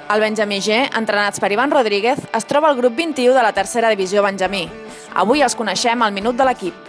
El Benjamí G, entrenats per Ivan Rodríguez, es troba al grup 21 de la tercera divisió Benjamí. Avui els coneixem al minut de l'equip.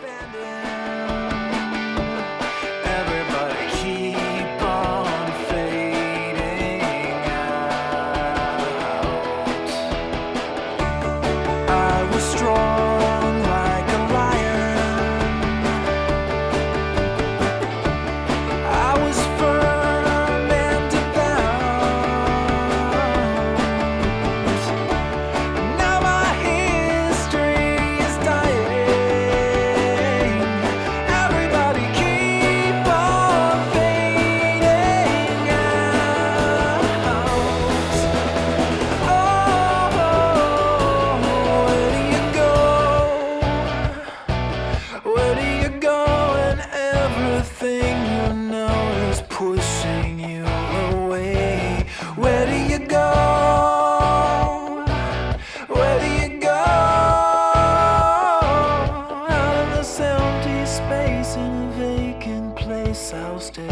I'll stay.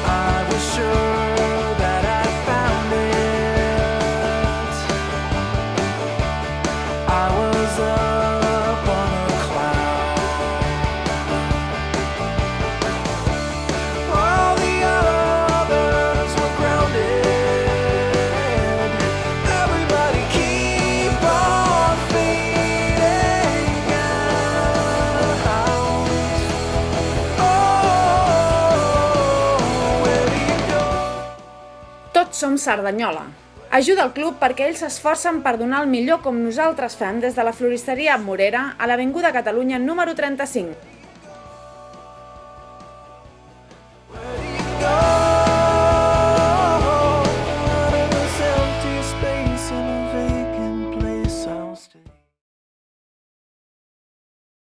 I was sure that I found it. I was up on a cloud. All the others were grounded. Everybody keep on fading out. Oh, where do you go? Tots som Cerdanyola. Ajuda el club perquè ells s'esforcen per donar el millor com nosaltres fem des de la floristeria Morera a l'Avinguda Catalunya número 35.